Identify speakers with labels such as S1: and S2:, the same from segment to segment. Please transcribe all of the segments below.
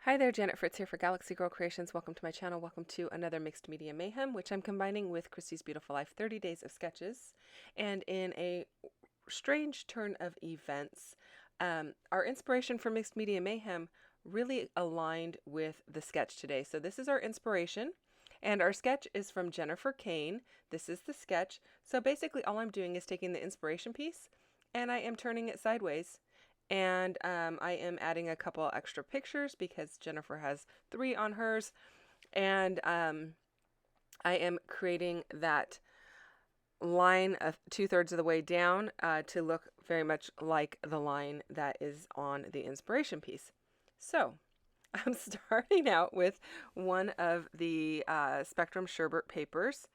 S1: Hi there, Janet Fritz here for Galaxy Girl Creations. Welcome to my channel. Welcome to another Mixed Media Mayhem, which I'm combining with Christy's Beautiful Life 30 Days of Sketches. And in a strange turn of events, our inspiration for Mixed Media Mayhem really aligned with the sketch today. So this is our inspiration, and our sketch is from Jennifer Kane. This is the sketch. So basically all I'm doing is taking the inspiration piece and I am turning it sideways. And I am adding a couple extra pictures because Jennifer has 3 on hers. And I am creating that line of 2/3 of the way down to look very much like the line that is on the inspiration piece. So I'm starting out with one of the Spectrum Sherbet papers.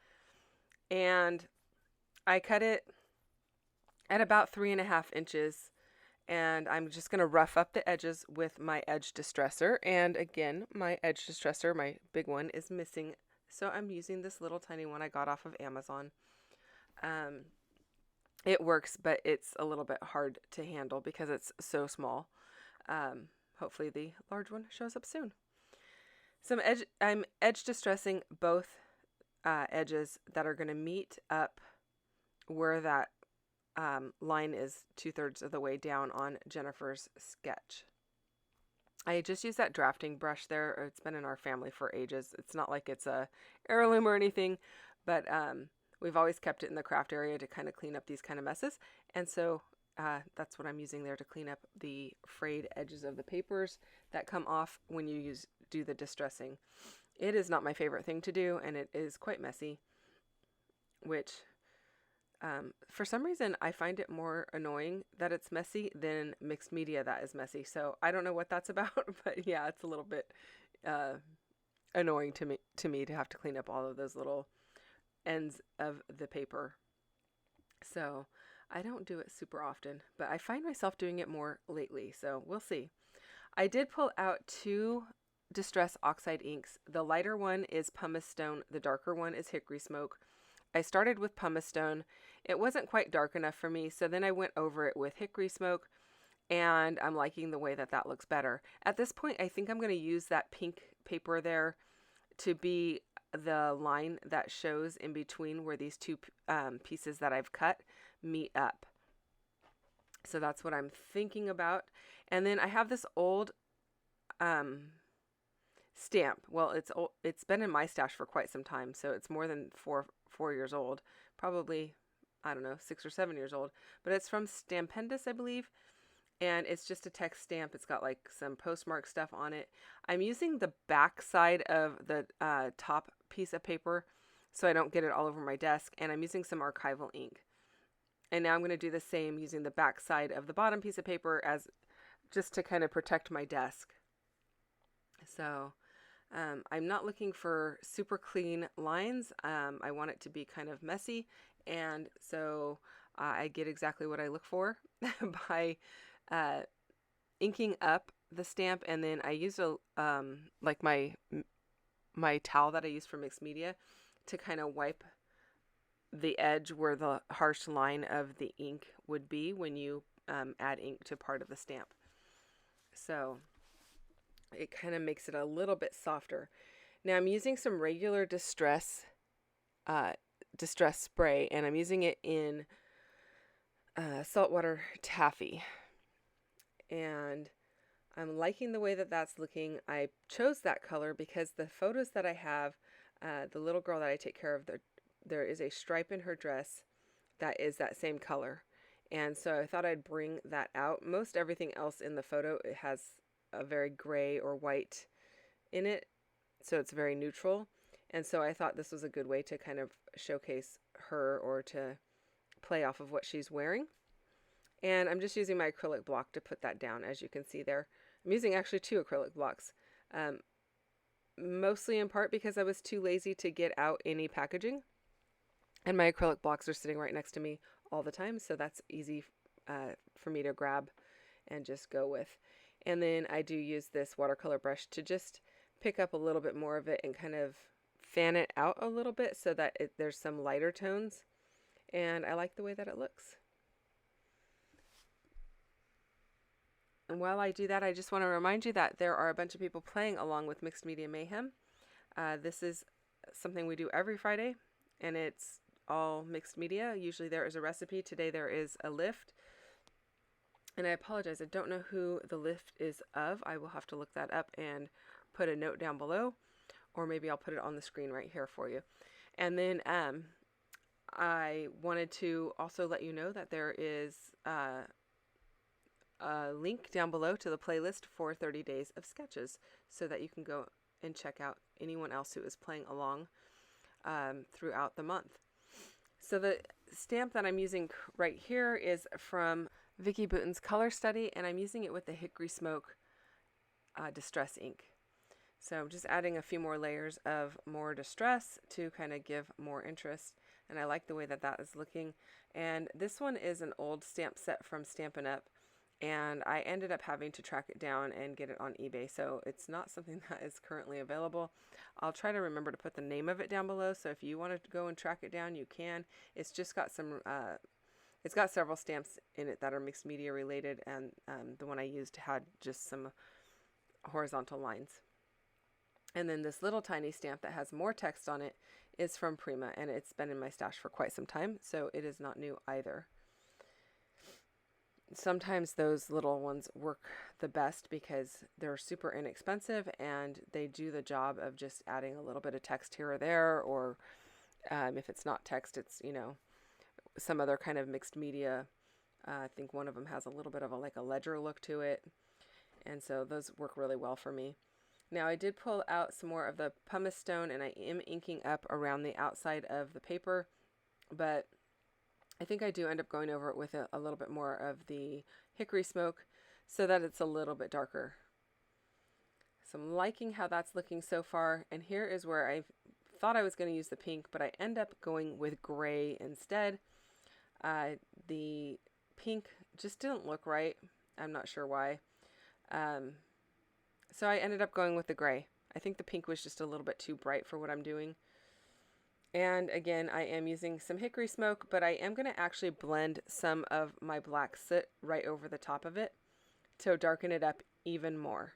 S1: And I cut it at about 3.5 inches. And I'm just going to rough up the edges with my edge distresser. And again, my edge distresser, my big one, is missing. So I'm using this little tiny one I got off of Amazon. It works, but it's a little bit hard to handle because it's so small. Hopefully the large one shows up soon. So I'm edge distressing both edges that are going to meet up where that line is 2/3 of the way down on Jennifer's sketch. I just use that drafting brush there. It's been in our family for ages. It's not like it's a heirloom or anything, but we've always kept it in the craft area to kind of clean up these kind of messes. And so that's what I'm using there to clean up the frayed edges of the papers that come off when you do the distressing. It is not my favorite thing to do, and it is quite messy, which for some reason, I find it more annoying that it's messy than mixed media that is messy. So I don't know what that's about, but yeah, it's a little bit annoying to me to have to clean up all of those little ends of the paper. So I don't do it super often, but I find myself doing it more lately. So we'll see. I did pull out 2 Distress Oxide inks. The lighter one is Pumice Stone. The darker one is Hickory Smoke. I started with Pumice Stone. It wasn't quite dark enough for me, so then I went over it with Hickory Smoke, and I'm liking the way that that looks better. At this point, I think I'm going to use that pink paper there to be the line that shows in between where these 2 pieces that I've cut meet up. So that's what I'm thinking about. And then I have this old stamp. Well, it's been in my stash for quite some time, so it's more than 4 years old, probably, I don't know, 6 or 7 years old, but it's from Stampendous, I believe, and it's just a text stamp. It's got like some postmark stuff on it. I'm using the back side of the top piece of paper so I don't get it all over my desk, and I'm using some archival ink. And now I'm going to do the same using the back side of the bottom piece of paper as just to kind of protect my desk. So I'm not looking for super clean lines. I want it to be kind of messy, and so I get exactly what I look for by inking up the stamp, and then I use a like my towel that I use for mixed media to kind of wipe the edge where the harsh line of the ink would be when you add ink to part of the stamp. So it kind of makes it a little bit softer. Now I'm using some regular distress spray, and I'm using it in saltwater taffy. And I'm liking the way that that's looking. I chose that color because the photos that I have, the little girl that I take care of, there is a stripe in her dress that is that same color. And so I thought I'd bring that out. Most everything else in the photo, it has a very gray or white in it, so it's very neutral, and so I thought this was a good way to kind of showcase her or to play off of what she's wearing. And I'm just using my acrylic block to put that down, as you can see there. I'm using actually 2 acrylic blocks, mostly in part because I was too lazy to get out any packaging, and my acrylic blocks are sitting right next to me all the time, so that's easy for me to grab and just go with. And then I do use this watercolor brush to just pick up a little bit more of it and kind of fan it out a little bit so that there's some lighter tones. And I like the way that it looks. And while I do that, I just want to remind you that there are a bunch of people playing along with Mixed Media Mayhem. This is something we do every Friday, and it's all mixed media. Usually there is a recipe. Today there is a lift. And I apologize, I don't know who the lift is of. I will have to look that up and put a note down below, or maybe I'll put it on the screen right here for you. And then I wanted to also let you know that there is a link down below to the playlist for 30 days of sketches, so that you can go and check out anyone else who is playing along throughout the month. So the stamp that I'm using right here is from Vicki Boutin's Color Study, and I'm using it with the Hickory Smoke Distress ink. So I'm just adding a few more layers of more distress to kind of give more interest, and I like the way that that is looking. And this one is an old stamp set from Stampin' Up, and I ended up having to track it down and get it on eBay, so it's not something that is currently available. I'll try to remember to put the name of it down below, so if you want to go and track it down, you can. It's just got some, it's got several stamps in it that are mixed media related, and the one I used had just some horizontal lines. And then this little tiny stamp that has more text on it is from Prima, and it's been in my stash for quite some time, so it is not new either. Sometimes those little ones work the best because they're super inexpensive and they do the job of just adding a little bit of text here or there, or if it's not text, it's, you know, some other kind of mixed media. I think one of them has a little bit of a ledger look to it, and so those work really well for me. Now I did pull out some more of the pumice stone, and I am inking up around the outside of the paper, but I think I do end up going over it with a little bit more of the hickory smoke so that it's a little bit darker. So I'm liking how that's looking so far, and here is where I thought I was going to use the pink, but I end up going with gray instead. The pink just didn't look right. I'm not sure why. So I ended up going with the gray. I think the pink was just a little bit too bright for what I'm doing. And again, I am using some hickory smoke, but I am going to actually blend some of my black soot right over the top of it to darken it up even more.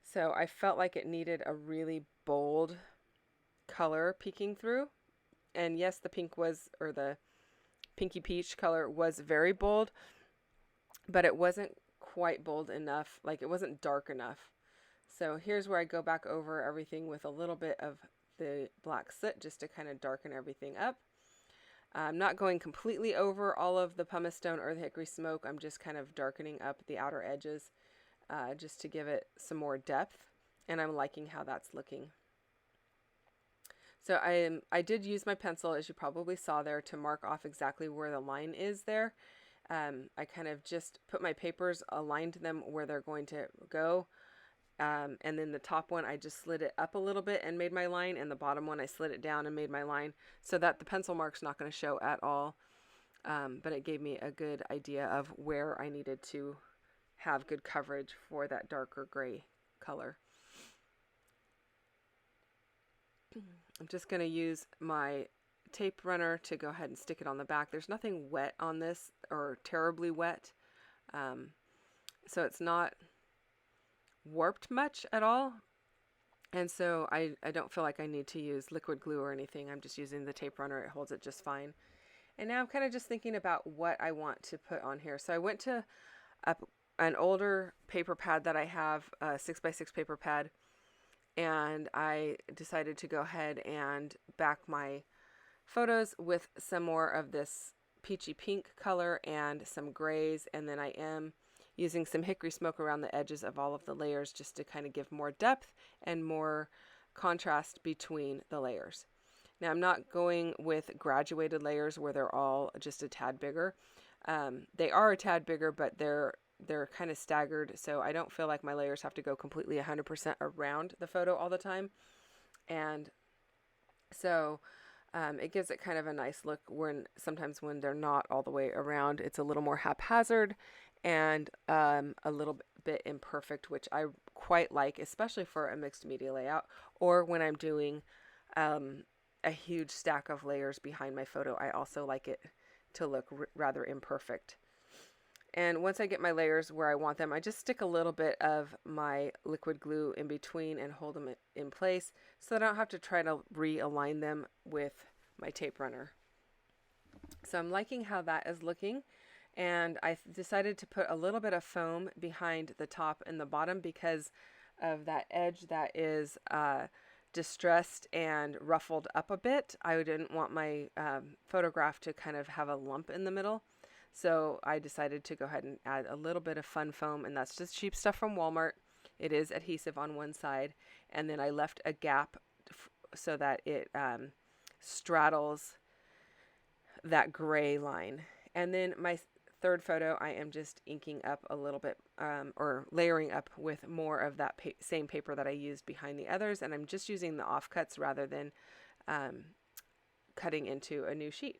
S1: So I felt like it needed a really bold color peeking through. And yes, the pink was, or the pinky peach color was very bold, but it wasn't quite bold enough. Like, it wasn't dark enough. So here's where I go back over everything with a little bit of the black soot just to kind of darken everything up. I'm not going completely over all of the pumice stone or the hickory smoke. I'm just kind of darkening up the outer edges just to give it some more depth, and I'm liking how that's looking. So I did use my pencil, as you probably saw there, to mark off exactly where the line is there. I kind of just put my papers, aligned them where they're going to go. And then the top one, I just slid it up a little bit and made my line, and the bottom one, I slid it down and made my line, so that the pencil mark's not going to show at all. But it gave me a good idea of where I needed to have good coverage for that darker gray color. I'm just going to use my tape runner to go ahead and stick it on the back. There's nothing wet on this, or terribly wet, so it's not warped much at all, and so I don't feel like I need to use liquid glue or anything. I'm just using the tape runner. It holds it just fine. And now I'm kind of just thinking about what I want to put on here. So I went to an older paper pad that I have, a 6x6 paper pad, and I decided to go ahead and back my photos with some more of this peachy pink color and some grays, and then I am using some hickory smoke around the edges of all of the layers just to kind of give more depth and more contrast between the layers. Now I'm not going with graduated layers where they're all just a tad bigger. They are a tad bigger, but they're kind of staggered, so I don't feel like my layers have to go completely 100% around the photo all the time. And so it gives it kind of a nice look sometimes when they're not all the way around. It's a little more haphazard and a little bit imperfect, which I quite like, especially for a mixed media layout, or when I'm doing a huge stack of layers behind my photo. I also like it to look rather imperfect. And once I get my layers where I want them, I just stick a little bit of my liquid glue in between and hold them in place so that I don't have to try to realign them with my tape runner. So I'm liking how that is looking, and I decided to put a little bit of foam behind the top and the bottom because of that edge that is distressed and ruffled up a bit. I didn't want my photograph to kind of have a lump in the middle. So I decided to go ahead and add a little bit of fun foam, and that's just cheap stuff from Walmart. It is adhesive on one side, and then I left a gap so that it straddles that gray line. And then my third photo, I am just inking up a little bit or layering up with more of that same paper that I used behind the others, and I'm just using the offcuts rather than cutting into a new sheet.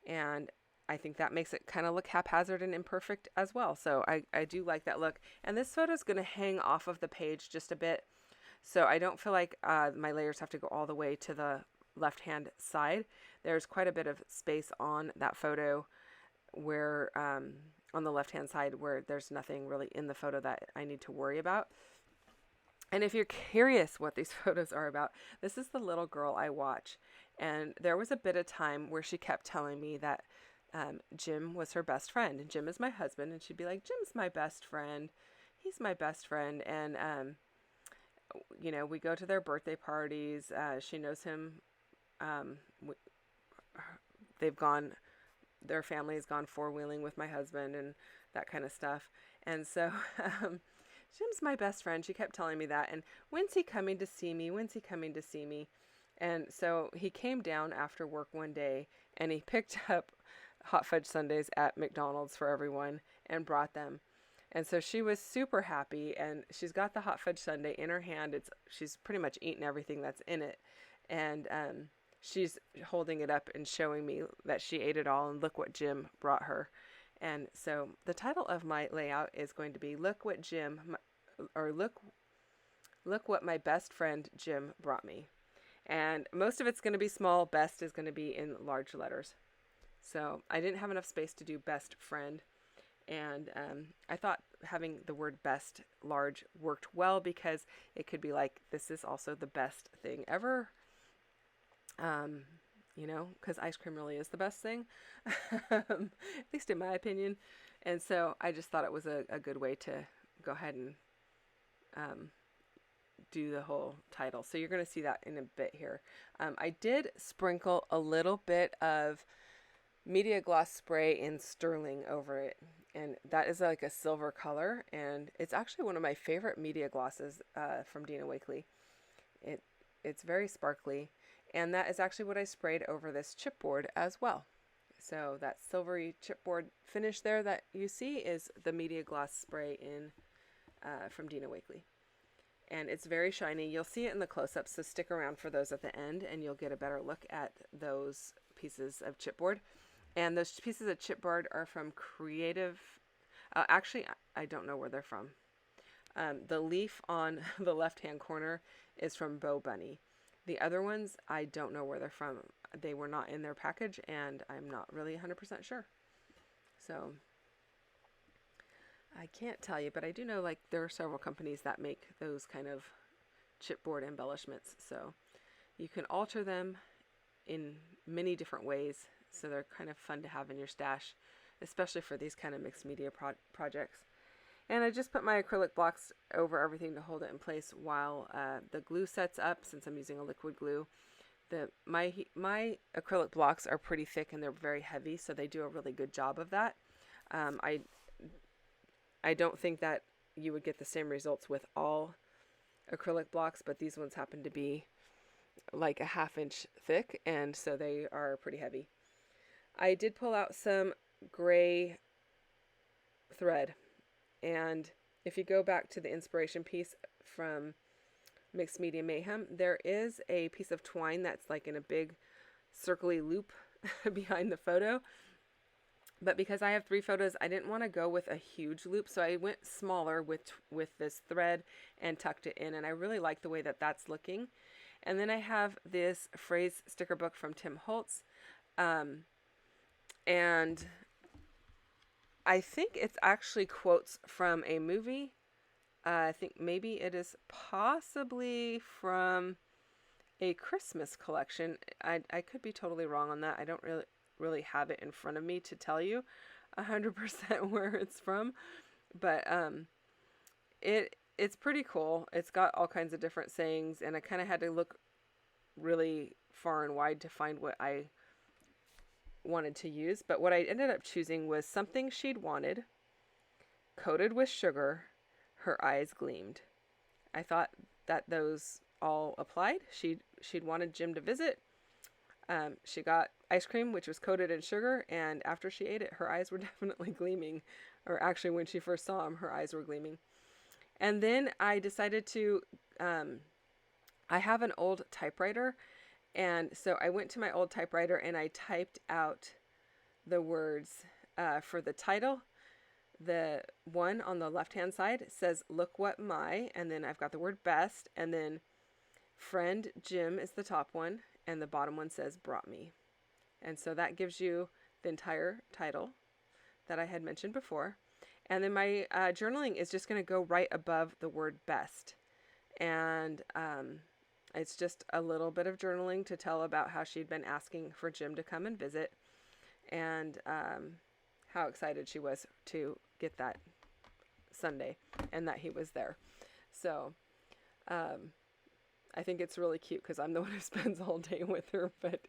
S1: And I think that makes it kind of look haphazard and imperfect as well. So I do like that look. And this photo is going to hang off of the page just a bit. So I don't feel like my layers have to go all the way to the left-hand side. There's quite a bit of space on that photo where, on the left-hand side, where there's nothing really in the photo that I need to worry about. And if you're curious what these photos are about, this is the little girl I watch. And there was a bit of time where she kept telling me that Jim was her best friend, and Jim is my husband, and she'd be like, Jim's my best friend, he's my best friend. And you know, we go to their birthday parties. She knows him. Their family has gone four-wheeling with my husband and that kind of stuff. And so Jim's my best friend. She kept telling me that. And when's he coming to see me? When's he coming to see me? And so he came down after work one day, and he picked up hot fudge sundaes at McDonald's for everyone and brought them. And so she was super happy, and she's got the hot fudge sundae in her hand. She's pretty much eaten everything that's in it. And she's holding it up and showing me that she ate it all, and look what Jim brought her. And so the title of my layout is going to be Look What My Best Friend Jim Brought Me. And most of it's going to be small. Best is going to be in large letters. So I didn't have enough space to do best friend. And I thought having the word best large worked well because it could be like, this is also the best thing ever. You know, because ice cream really is the best thing, at least in my opinion. And so I just thought it was a good way to go ahead and do the whole title. So you're going to see that in a bit here. I did sprinkle a little bit of media gloss spray in sterling over it, and that is like a silver color, and it's actually one of my favorite media glosses from Dina Wakley. It's very sparkly, and that is actually what I sprayed over this chipboard as well. So that silvery chipboard finish there that you see is the media gloss spray in from Dina Wakley. And it's very shiny. You'll see it in the close-ups, so stick around for those at the end, and you'll get a better look at those pieces of chipboard. And those pieces of chipboard are from Creative. Actually, I don't know where they're from. The leaf on the left-hand corner is from Bo Bunny. The other ones, I don't know where they're from. They were not in their package, and I'm not really 100% sure. So I can't tell you, but I do know like there are several companies that make those kind of chipboard embellishments. So you can alter them in many different ways. So they're kind of fun to have in your stash, especially for these kind of mixed media projects. And I just put my acrylic blocks over everything to hold it in place while the glue sets up, since I'm using a liquid glue. My acrylic blocks are pretty thick and they're very heavy, so they do a really good job of that. I don't think that you would get the same results with all acrylic blocks, but these ones happen to be like a 1/2 inch thick, and so they are pretty heavy. I did pull out some gray thread, and if you go back to the inspiration piece from Mixed Media Mayhem, there is a piece of twine that's like in a big circly loop behind the photo. But because I have 3 photos, I didn't want to go with a huge loop, so I went smaller with this thread and tucked it in, and I really like the way that that's looking. And then I have this phrase sticker book from Tim Holtz, and I think it's actually quotes from a movie. I think maybe it is possibly from a Christmas collection. I could be totally wrong on that. I don't really have it in front of me to tell you 100% where it's from, but it's pretty cool. It's got all kinds of different sayings, and I kind of had to look really far and wide to find what I wanted to use. But what I ended up choosing was something she'd wanted, coated with sugar, her eyes gleamed. I thought that those all applied. She'd wanted Jim to visit. She got ice cream, which was coated in sugar, and after she ate it, her eyes were definitely gleaming. Or actually, when she first saw him, her eyes were gleaming. And then I decided to, I have an old typewriter, and so I went to my old typewriter and I typed out the words for the title. The one on the left-hand side says, "Look what my," and then I've got the word best, and then friend Jim is the top one, and the bottom one says, "Brought me." And so that gives you the entire title that I had mentioned before. And then my journaling is just going to go right above the word best. And it's just a little bit of journaling to tell about how she'd been asking for Jim to come and visit, and how excited she was to get that Sunday and that he was there. So I think it's really cute because I'm the one who spends all day with her, but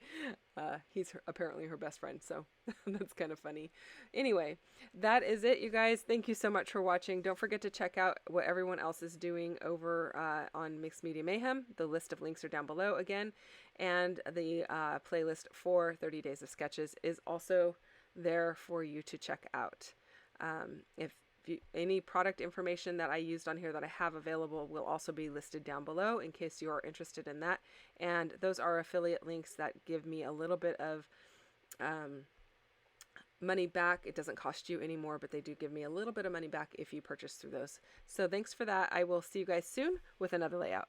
S1: he's apparently her best friend, so that's kind of funny. Anyway, that is it, you guys. Thank you so much for watching. Don't forget to check out what everyone else is doing over on Mixed Media Mayhem. The list of links are down below again, and the playlist for 30 Days of Sketches is also there for you to check out. If any product information that I used on here that I have available will also be listed down below in case you are interested in that. And those are affiliate links that give me a little bit of money back. It doesn't cost you anymore, but they do give me a little bit of money back if you purchase through those. So thanks for that. I will see you guys soon with another layout.